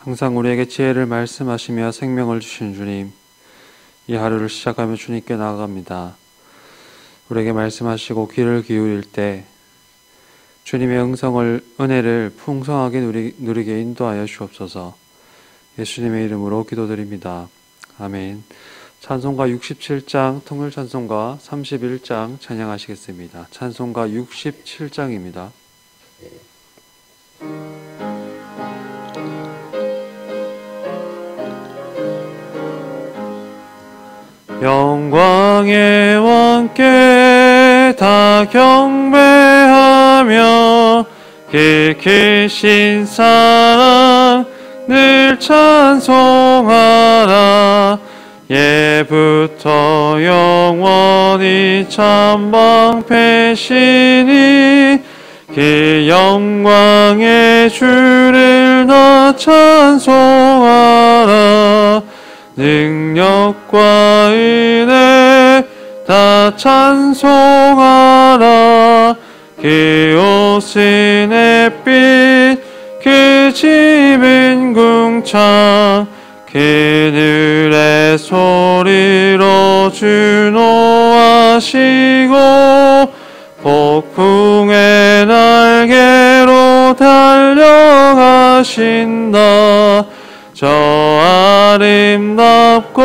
항상 우리에게 지혜를 말씀하시며 생명을 주신 주님, 이 하루를 시작하며 주님께 나아갑니다. 우리에게 말씀하시고 귀를 기울일 때 주님의 은혜를 풍성하게 누리게 인도하여 주옵소서. 예수님의 이름으로 기도드립니다. 아멘. 찬송가 67장 통일 찬송가 31장 찬양하시겠습니다. 찬송가 67장입니다. 영광의 왕께 다 경배하며 길키신 사랑 늘 찬송하라. 예부터 영원히 참방패시니 그 영광의 주를 나 찬송하라. 능력과 은혜 다 찬송하라. 그 옷은 햇빛 그 집은 궁창 그늘의 소리로 준호하시고 폭풍의 날개로 달려가신다. 저 아름답고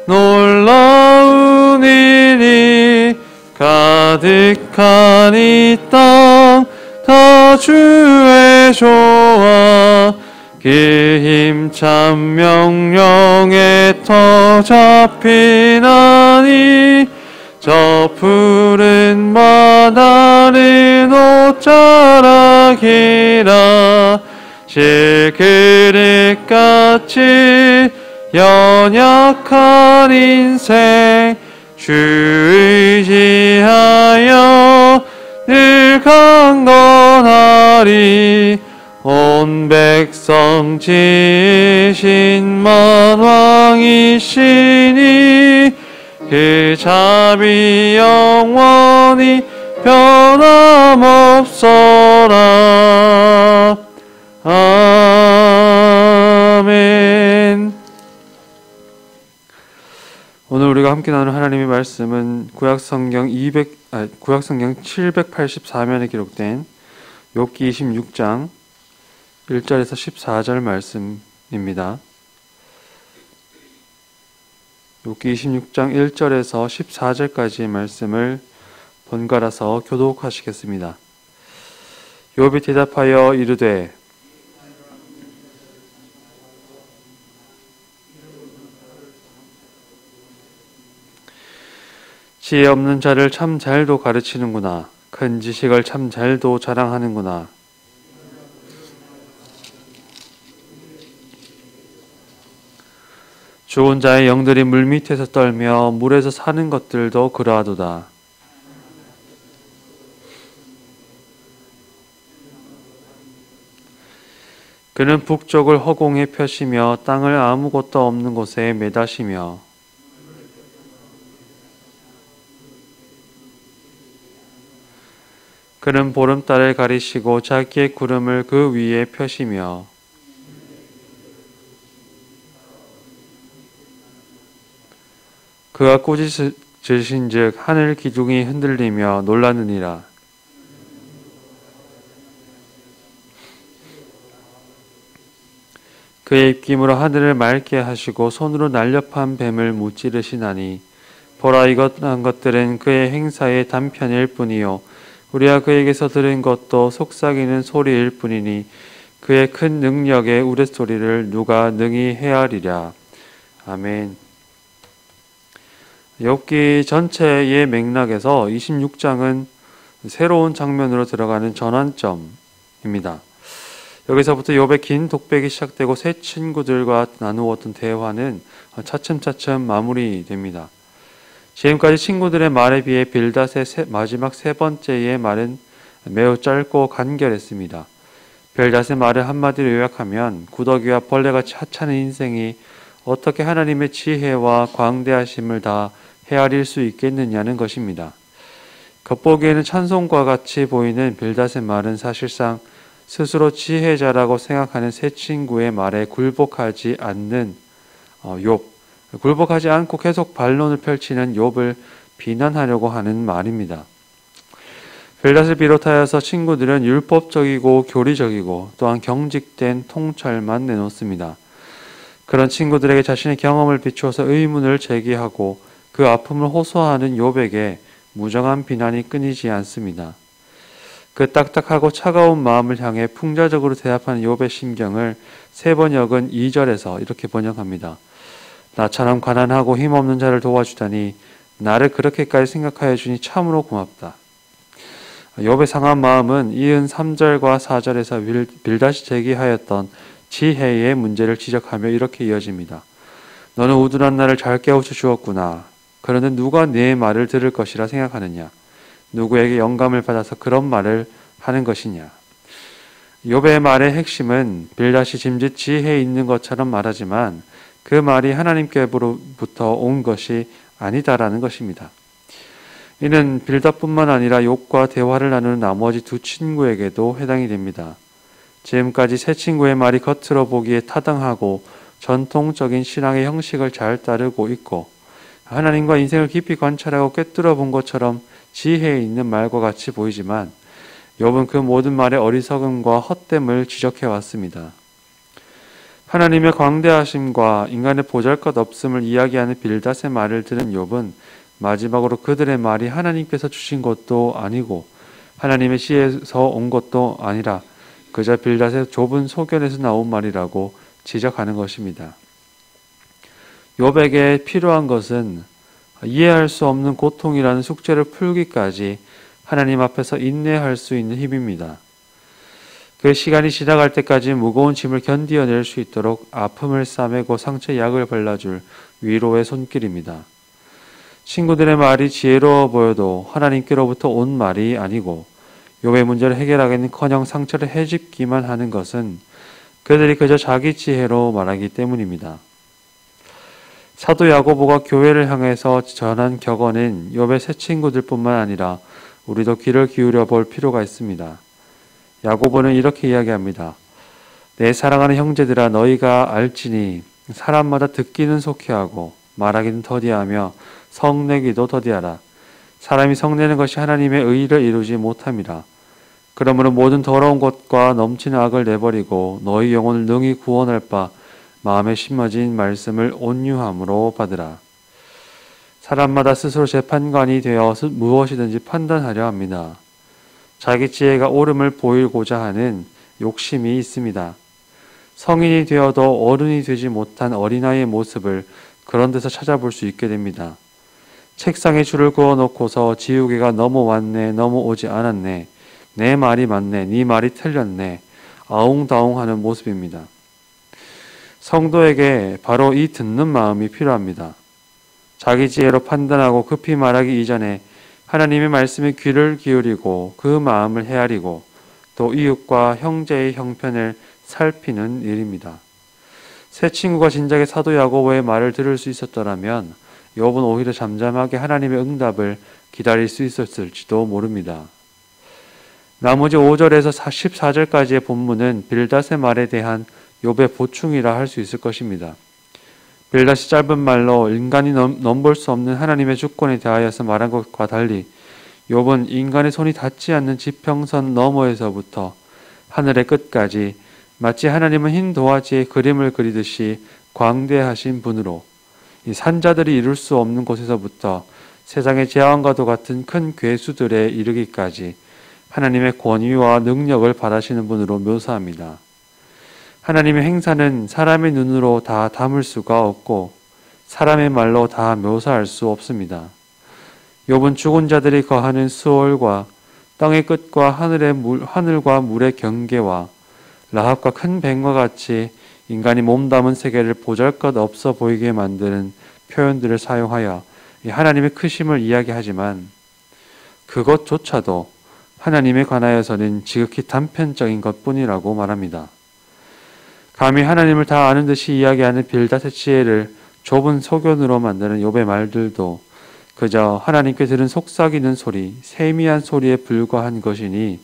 놀라운 일이 가득한 이 땅 다 주의 조화 그 힘찬 명령에 터 잡히나니 저 푸른 바다는 옷자락이라. 실그릇같이 연약한 인생 주 의지하여 늘 강건하리. 온 백성 지으신 만왕이시니 그 자비 영원히 변함없어라. 아멘. 오늘 우리가 함께 나누는 하나님의 말씀은 구약성경 784면에 기록된 욥기 26장 1절에서 14절 말씀입니다. 욥기 26장 1절에서 14절까지의 말씀을 번갈아서 교독하시겠습니다. 욥이 대답하여 이르되 지혜 없는 자를 참 잘도 가르치는구나. 큰 지식을 참 잘도 자랑하는구나. 좋은 자의 영들이 물밑에서 떨며 물에서 사는 것들도 그러하도다. 그는 북쪽을 허공에 펴시며 땅을 아무것도 없는 곳에 매다시며 그는 보름달을 가리시고 자기의 구름을 그 위에 펴시며 그가 꾸짖으신즉 하늘 기둥이 흔들리며 놀라느니라. 그의 입김으로 하늘을 맑게 하시고 손으로 날렵한 뱀을 무찌르시나니 보라 이것한 것들은 그의 행사의 단편일 뿐이요 우리가 그에게서 들은 것도 속삭이는 소리일 뿐이니 그의 큰 능력의 우레소리를 누가 능히 헤아리랴. 아멘. 욥기 전체의 맥락에서 26장은 새로운 장면으로 들어가는 전환점입니다. 여기서부터 욥의 긴 독백이 시작되고 새 친구들과 나누었던 대화는 차츰차츰 마무리됩니다. 지금까지 친구들의 말에 비해 빌닷의 마지막 세 번째의 말은 매우 짧고 간결했습니다. 빌닷의 말을 한마디로 요약하면 구더기와 벌레같이 하찮은 인생이 어떻게 하나님의 지혜와 광대하심을 다 헤아릴 수 있겠느냐는 것입니다. 겉보기에는 찬송과 같이 보이는 빌닷의 말은 사실상 스스로 지혜자라고 생각하는 새 친구의 말에 굴복하지 않는 욥, 굴복하지 않고 계속 반론을 펼치는 욥을 비난하려고 하는 말입니다. 빌닷을 비롯하여서 친구들은 율법적이고 교리적이고 또한 경직된 통찰만 내놓습니다. 그런 친구들에게 자신의 경험을 비추어서 의문을 제기하고 그 아픔을 호소하는 욥에게 무정한 비난이 끊이지 않습니다. 그 딱딱하고 차가운 마음을 향해 풍자적으로 대답하는 욥의 심경을 세번역은 2절에서 이렇게 번역합니다. 나처럼 가난하고 힘없는 자를 도와주다니 나를 그렇게까지 생각하여 주니 참으로 고맙다. 욥의 상한 마음은 이은 3절과 4절에서 빌닷이 제기하였던 지혜의 문제를 지적하며 이렇게 이어집니다. 너는 우둔한 나를 잘 깨우쳐 주었구나. 그런데 누가 네 말을 들을 것이라 생각하느냐? 누구에게 영감을 받아서 그런 말을 하는 것이냐? 욥의 말의 핵심은 빌닷이 짐짓 지혜 있는 것처럼 말하지만 그 말이 하나님께로부터 온 것이 아니다라는 것입니다. 이는 빌닷뿐만 아니라 욥과 대화를 나누는 나머지 두 친구에게도 해당이 됩니다. 지금까지 세 친구의 말이 겉으로 보기에 타당하고 전통적인 신앙의 형식을 잘 따르고 있고 하나님과 인생을 깊이 관찰하고 꿰뚫어 본 것처럼 지혜 있는 말과 같이 보이지만 욥은 그 모든 말의 어리석음과 헛됨을 지적해 왔습니다. 하나님의 광대하심과 인간의 보잘것없음을 이야기하는 빌닷의 말을 들은 욥은 마지막으로 그들의 말이 하나님께서 주신 것도 아니고 하나님의 시에서 온 것도 아니라 그저 빌닷의 좁은 소견에서 나온 말이라고 지적하는 것입니다. 욥에게 필요한 것은 이해할 수 없는 고통이라는 숙제를 풀기까지 하나님 앞에서 인내할 수 있는 힘입니다. 그 시간이 지나갈 때까지 무거운 짐을 견디어낼 수 있도록 아픔을 싸매고 상처에 약을 발라줄 위로의 손길입니다. 친구들의 말이 지혜로워 보여도 하나님께로부터 온 말이 아니고 욥의 문제를 해결하기는커녕 상처를 헤집기만 하는 것은 그들이 그저 자기 지혜로 말하기 때문입니다. 사도 야고보가 교회를 향해서 전한 격언은 욥의 새 친구들뿐만 아니라 우리도 귀를 기울여 볼 필요가 있습니다. 야고보는 이렇게 이야기합니다. 내 사랑하는 형제들아 너희가 알지니 사람마다 듣기는 속히하고 말하기는 더디하며 성내기도 더디하라. 사람이 성내는 것이 하나님의 의를 이루지 못함이라. 그러므로 모든 더러운 것과 넘치는 악을 내버리고 너희 영혼을 능히 구원할 바 마음에 심어진 말씀을 온유함으로 받으라. 사람마다 스스로 재판관이 되어 무엇이든지 판단하려 합니다. 자기 지혜가 옳음을 보이고자 하는 욕심이 있습니다. 성인이 되어도 어른이 되지 못한 어린아이의 모습을 그런 데서 찾아볼 수 있게 됩니다. 책상에 줄을 그어놓고서 지우개가 넘어왔네 넘어오지 않았네 내 말이 맞네 네 말이 틀렸네 아웅다웅하는 모습입니다. 성도에게 바로 이 듣는 마음이 필요합니다. 자기 지혜로 판단하고 급히 말하기 이전에 하나님의 말씀에 귀를 기울이고 그 마음을 헤아리고 또 이웃과 형제의 형편을 살피는 일입니다. 새 친구가 진작에 사도 야고보의 말을 들을 수 있었더라면 욥은 오히려 잠잠하게 하나님의 응답을 기다릴 수 있었을지도 모릅니다. 나머지 5절에서 14절까지의 본문은 빌닷의 말에 대한 욥의 보충이라 할 수 있을 것입니다. 빌닷이 짧은 말로 인간이 넘볼 수 없는 하나님의 주권에 대하여서 말한 것과 달리 욥은 인간의 손이 닿지 않는 지평선 너머에서부터 하늘의 끝까지 마치 하나님은 흰 도화지에 그림을 그리듯이 광대하신 분으로 이 산자들이 이룰 수 없는 곳에서부터 세상의 제왕과도 같은 큰 괴수들에 이르기까지 하나님의 권위와 능력을 바라시는 분으로 묘사합니다. 하나님의 행사는 사람의 눈으로 다 담을 수가 없고 사람의 말로 다 묘사할 수 없습니다. 욥은 죽은 자들이 거하는 수월과 땅의 끝과 하늘과 물의 경계와 라합과 큰 뱀과 같이 인간이 몸담은 세계를 보잘것없어 보이게 만드는 표현들을 사용하여 하나님의 크심을 이야기하지만 그것조차도 하나님에 관하여서는 지극히 단편적인 것뿐이라고 말합니다. 감히 하나님을 다 아는 듯이 이야기하는 빌닷의 지혜를 좁은 소견으로 만드는 욥의 말들도 그저 하나님께 들은 속삭이는 소리, 세미한 소리에 불과한 것이니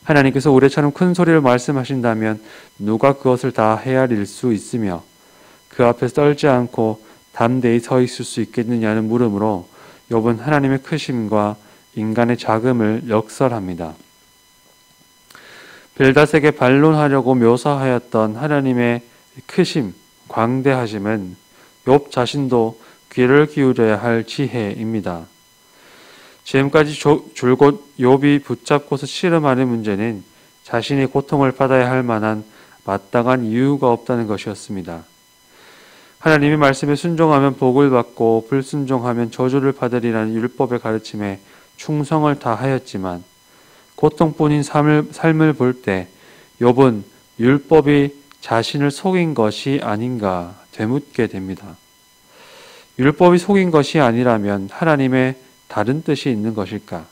하나님께서 우레처럼 큰 소리로 말씀하신다면 누가 그것을 다 헤아릴 수 있으며 그 앞에 떨지 않고 담대히 서 있을 수 있겠느냐는 물음으로 욥은 하나님의 크심과 인간의 작음을 역설합니다. 빌닷에게 반론하려고 묘사하였던 하나님의 크심, 광대하심은 욥 자신도 귀를 기울여야 할 지혜입니다. 지금까지 줄곧 욥이 붙잡고서 씨름하는 문제는 자신이 고통을 받아야 할 만한 마땅한 이유가 없다는 것이었습니다. 하나님의 말씀에 순종하면 복을 받고 불순종하면 저주를 받으리라는 율법의 가르침에 충성을 다하였지만 고통뿐인 삶을 볼 때 욥은 율법이 자신을 속인 것이 아닌가 되묻게 됩니다. 율법이 속인 것이 아니라면 하나님의 다른 뜻이 있는 것일까?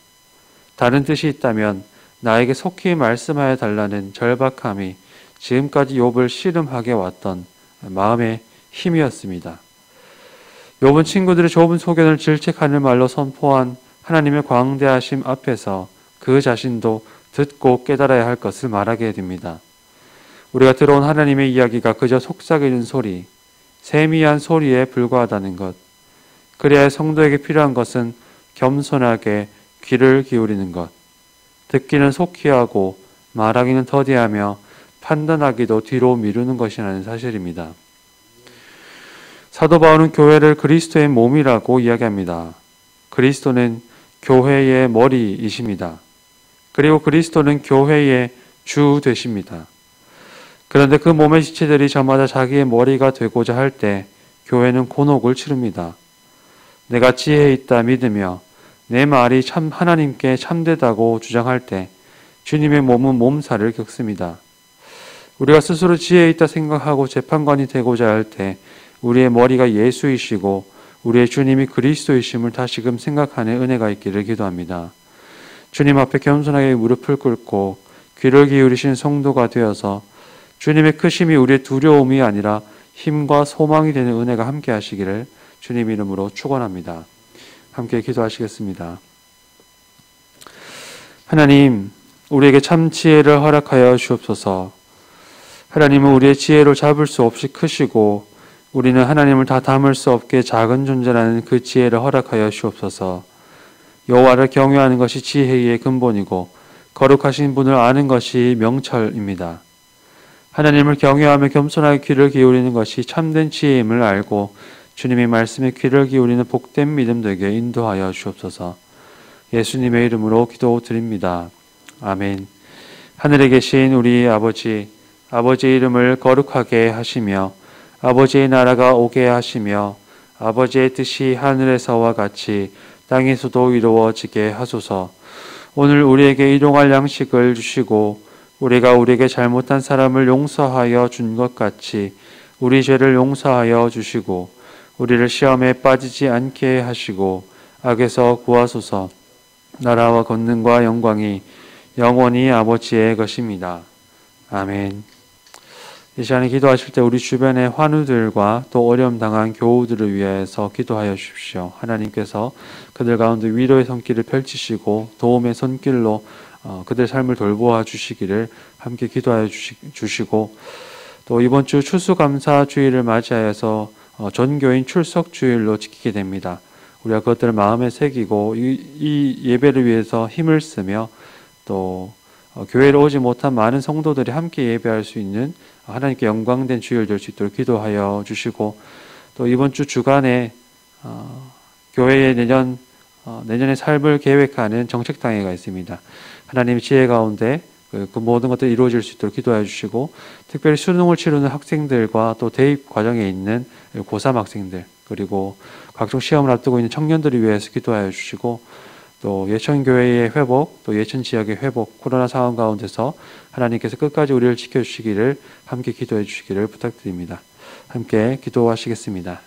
다른 뜻이 있다면 나에게 속히 말씀하여 달라는 절박함이 지금까지 욥을 씨름하게 왔던 마음의 힘이었습니다. 욥은 친구들의 좁은 소견을 질책하는 말로 선포한 하나님의 광대하심 앞에서 그 자신도 듣고 깨달아야 할 것을 말하게 됩니다. 우리가 들어온 하나님의 이야기가 그저 속삭이는 소리, 세미한 소리에 불과하다는 것. 그래야 성도에게 필요한 것은 겸손하게 귀를 기울이는 것. 듣기는 속히 하고 말하기는 더디하며 판단하기도 뒤로 미루는 것이라는 사실입니다. 사도 바울은 교회를 그리스도의 몸이라고 이야기합니다. 그리스도는 교회의 머리이십니다. 그리고 그리스도는 교회의 주 되십니다. 그런데 그 몸의 지체들이 저마다 자기의 머리가 되고자 할 때 교회는 곤혹을 치릅니다. 내가 지혜에 있다 믿으며 내 말이 참 하나님께 참되다고 주장할 때 주님의 몸은 몸살을 겪습니다. 우리가 스스로 지혜에 있다 생각하고 재판관이 되고자 할 때 우리의 머리가 예수이시고 우리의 주님이 그리스도이심을 다시금 생각하는 은혜가 있기를 기도합니다. 주님 앞에 겸손하게 무릎을 꿇고 귀를 기울이신 성도가 되어서 주님의 크심이 우리의 두려움이 아니라 힘과 소망이 되는 은혜가 함께 하시기를 주님 이름으로 축원합니다. 함께 기도하시겠습니다. 하나님, 우리에게 참 지혜를 허락하여 주옵소서. 하나님은 우리의 지혜로 잡을 수 없이 크시고 우리는 하나님을 다 담을 수 없게 작은 존재라는 그 지혜를 허락하여 주옵소서. 여호와를 경외하는 것이 지혜의 근본이고 거룩하신 분을 아는 것이 명철입니다. 하나님을 경외하며 겸손하게 귀를 기울이는 것이 참된 지혜임을 알고 주님의 말씀에 귀를 기울이는 복된 믿음 되게 인도하여 주옵소서. 예수님의 이름으로 기도드립니다. 아멘. 하늘에 계신 우리 아버지, 아버지의 이름을 거룩하게 하시며 아버지의 나라가 오게 하시며 아버지의 뜻이 하늘에서와 같이 땅에서도 이루어지게 하소서. 오늘 우리에게 일용할 양식을 주시고 우리가 우리에게 잘못한 사람을 용서하여 준 것 같이 우리 죄를 용서하여 주시고 우리를 시험에 빠지지 않게 하시고 악에서 구하소서. 나라와 권능과 영광이 영원히 아버지의 것입니다. 아멘. 이 시간에 기도하실 때 우리 주변의 환우들과 또 어려움 당한 교우들을 위해서 기도하여 주십시오. 하나님께서 그들 가운데 위로의 손길을 펼치시고 도움의 손길로 그들 삶을 돌보아 주시기를 함께 기도하여 주시고 또 이번 주 추수감사주일을 맞이하여서 전교인 출석주일로 지키게 됩니다. 우리가 그것들을 마음에 새기고 이 예배를 위해서 힘을 쓰며 또 교회로 오지 못한 많은 성도들이 함께 예배할 수 있는 하나님께 영광된 주일 될 수 있도록 기도하여 주시고 또 이번 주 주간에 교회의 내년의 삶을 계획하는 정책당회가 있습니다. 하나님의 지혜 가운데 그 모든 것들이 이루어질 수 있도록 기도해 주시고 특별히 수능을 치르는 학생들과 또 대입 과정에 있는 고3 학생들 그리고 각종 시험을 앞두고 있는 청년들을 위해서 기도하여 주시고 또 예천교회의 회복, 또 예천 지역의 회복, 코로나 상황 가운데서 하나님께서 끝까지 우리를 지켜주시기를 함께 기도해 주시기를 부탁드립니다. 함께 기도하시겠습니다.